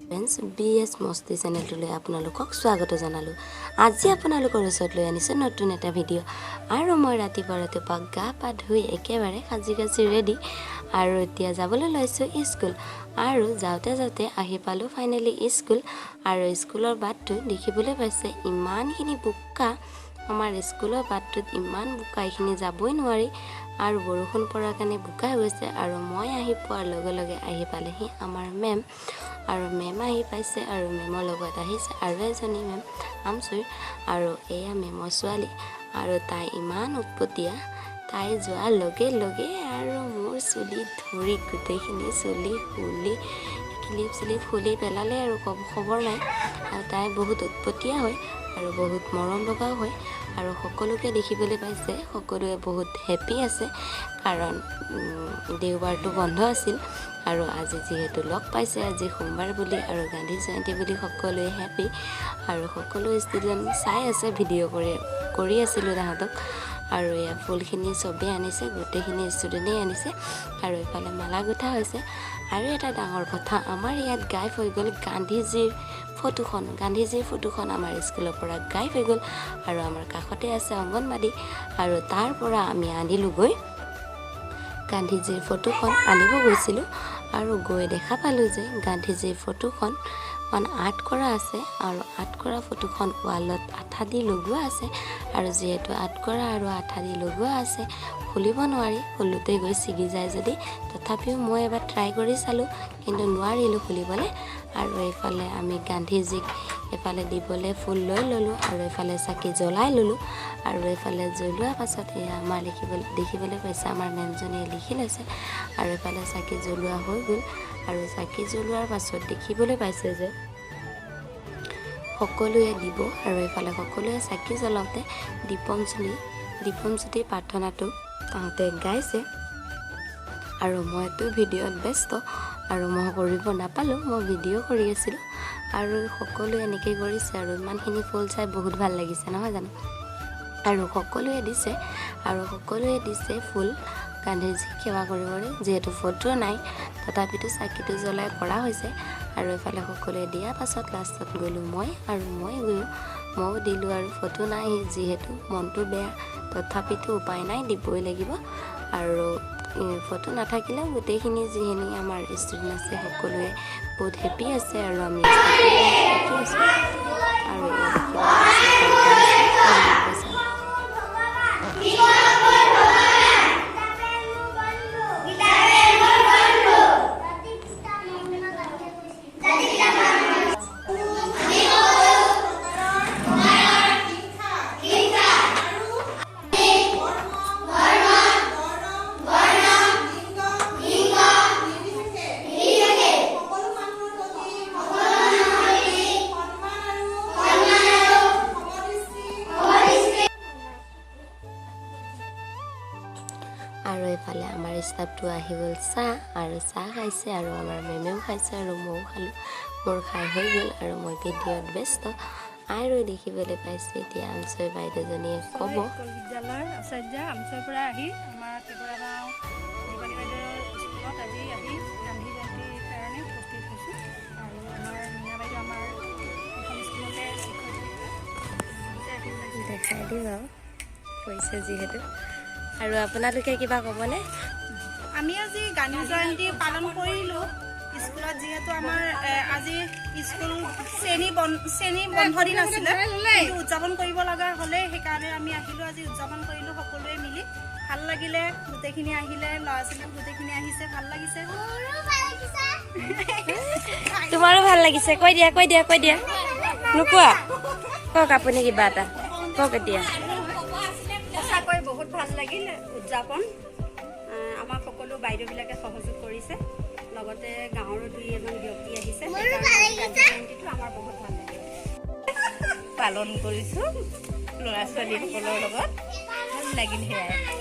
Friends BS मस्ती चेनेलटुले आपनालोকক स्वागत जनालो। আজি আপোনালোকৰ ওচৰত লৈ আনিছো নতুন এটা ভিডিঅ' আৰু মই ৰাতিপুৱা গা পা ধুই একেবাৰে সাজি ৰেডি আৰু এতিয়া যাবলৈ লৈছো স্কুল আৰু যাওতে আহি পালো ফাইনালি স্কুল আৰু স্কুলৰ বাটটো দেখিবলৈ পাইছে ইমানখিনি বোকা আমাৰ স্কুলৰ বাটটোত ইমান বোকা এইখিনি যাবই নোৱাৰি আৰু বৰষুণ পৰাৰ কাৰণে বোকা হৈছে আৰু মই আহি পোৱাৰ লগে আহি পালেহি আমাৰ মেম আৰু মেম আহি পাইছে আৰু মেমৰ লগত আহিছে আৰু এজনী মেম আমচুৰ আৰু এয়া মেমৰ ছোৱালী আৰু তাই ইমান উৎপতীয়া তাই যোৱাৰ লগে আৰু মোৰ চুলি ধৰি গোটেইখিনি চুলি ক্লিপ খুলি পেলালে আৰু খবৰ নাই আৰু তাই বহুত উৎপতীয়া হয় আৰু বহুত মৰম লগাও হয় আৰু সকলোকে দেখিবলৈ পাইছে সকলোৱে বহুত হেপী আছে কাৰণ দেওবাৰটো বন্ধ আছিল আৰু আজি যেহেতু লগ পাইছে আজি সোমবাৰ বুলি আৰু গান্ধী জয়ন্তী বুলি সকলোৱে হেপী আৰু সকলো ষ্টুডেণ্ট চাই আছে ভিডিঅ' কৰি আছিল তাহাঁতক আৰু এয়া ফুলখিনি চবেই আনিছে গোটেইখিনি ষ্টুডেণ্টেই আনিছে আৰু এফালে মালা গুঠা হৈছে আৰু এটা ডাঙৰ কথা আমাৰ ইয়াত গায়ব হৈ গ'ল গান্ধীজীৰ ফটোখন আমাৰ স্কুলৰ পৰা গায়ব হৈ গ'ল আৰু আমাৰ কাষতে আছে অংগনবাদী আৰু তাৰ পৰা আমি আনিলোগৈ গান্ধীজীৰ ফটোখন আনিব গৈছিলোঁ আৰু গৈ দেখা পালোঁ যে গান্ধীজীৰ ফটোখন আৰ্ট কৰা আছে আৰু আৰ্ট কৰা ফটোখন ৱালত আঠা দি লগোৱা আছে আৰু যেহেতু আৰ্ট কৰা আৰু আঠা দি লগোৱা আছে খুলিব নোৱাৰি খুলোতে গৈ ছিগি যায় যদি তথাপিও মই এবাৰ ট্ৰাই কৰি চালোঁ কিন্তু নোৱাৰিলোঁ খুলিবলৈ আৰু এইফালে আমি গান্ধীজীক এফালে দিবলৈ ফুল লৈ ল'লোঁ আৰু এফালে চাকি জ্বলাই ল'লোঁ আৰু এফালে জ্বলোৱাৰ পাছত এয়া আমাৰ দেখিবলৈ পাইছে আমাৰ মেমজনীয়ে লিখি লৈছে আৰু এফালে চাকি জ্বলোৱা হৈ গ'ল আৰু চাকি জ্বলোৱাৰ পাছত দেখিবলৈ পাইছে যে সকলোৱে দিব আৰু এফালে সকলোৱে চাকি জ্বলাওঁতে দীপম জ্যোতি প্ৰাৰ্থনাটো তাহাঁতে গাইছে আৰু মইতো ভিডিঅ'ত ব্যস্ত আৰু মই কৰিব নাপালোঁ মই ভিডিঅ' কৰি আছিলোঁ আৰু সকলোৱে এনেকৈ কৰিছে আৰু ইমানখিনি ফুল চাই বহুত ভাল লাগিছে নহয় জানো আৰু সকলোৱে দিছে ফুল গান্ধীজীক সেৱা কৰিবলৈ যিহেতু ফটো নাই তথাপিতো চাকিটো জ্বলাই কৰা হৈছে আৰু এফালে সকলোৱে দিয়াৰ পাছত লাষ্টত গ'লোঁ ময়ো দিলোঁ আৰু ফটো নাই যিহেতু মনটো বেয়া তথাপিতো উপায় নাই দিবই লাগিব আৰু ফটো নাথাকিলেও গোটেইখিনি যিখিনি আমাৰ ষ্টুডেণ্ট আছে সকলোৱে বহুত হেপী আছে আৰু আমি হেপী আছোঁ আৰু আৰু এফালে আমাৰ ষ্টাফটো আহি গ'ল চাহ খাইছে আৰু আমাৰ মেমেও খাইছে আৰু ময়ো খালোঁ মোৰ খাই হৈ গ'ল আৰু মই ভিডিঅ'ত ব্যস্ত আৰু দেখিবলৈ পাইছোঁ এতিয়া আমচৈ বাইদেউজনীয়ে ক'ব বিদ্যালয়ৰ আচাৰ্য আমচৈৰ পৰা আহি আমাৰ ত্ৰিপুৰা গাঁও স্কুলত আজি আহি গান্ধী জয়ন্তীৰ কাৰণে উপস্থিত হৈছোঁ আৰু আমাৰ মীনা বাইদেউ আমাৰ এখন স্কুলতে দেখাই দিম আৰু কৈছে যিহেতু আৰু আপোনালোকে কিবা ক'বনে আমি আজি গান্ধী জয়ন্তী পালন কৰিলোঁ স্কুলত যিহেতু আমাৰ আজি স্কুল শ্ৰেণী বন্ধ দিন আছিলে উদযাপন কৰিব লগা হ'লে সেইকাৰণে আমি আহিলোঁ আজি উদযাপন কৰিলোঁ সকলোৱে মিলি ভাল লাগিলে গোটেইখিনি আহিলে ল'ৰা ছোৱালী গোটেইখিনি আহিছে ভাল লাগিছে তোমাৰো ভাল লাগিছে কৈ দিয়া নোকোৱা কওক আপুনি কিবা এটা কওক এতিয়া সঁচাকৈ বহুত ভাল লাগিল উদযাপন আমাক সকলো বাইদেউবিলাকে সহযোগ কৰিছে লগতে গাঁৱৰো দুই এজন ব্যক্তি আহিছে জয়ন্তীটো আমাৰ বহুত ভাল লাগিল পালন কৰিছোঁ ল'ৰা ছোৱালীসকলৰ লগত ভাল লাগিল সেয়াই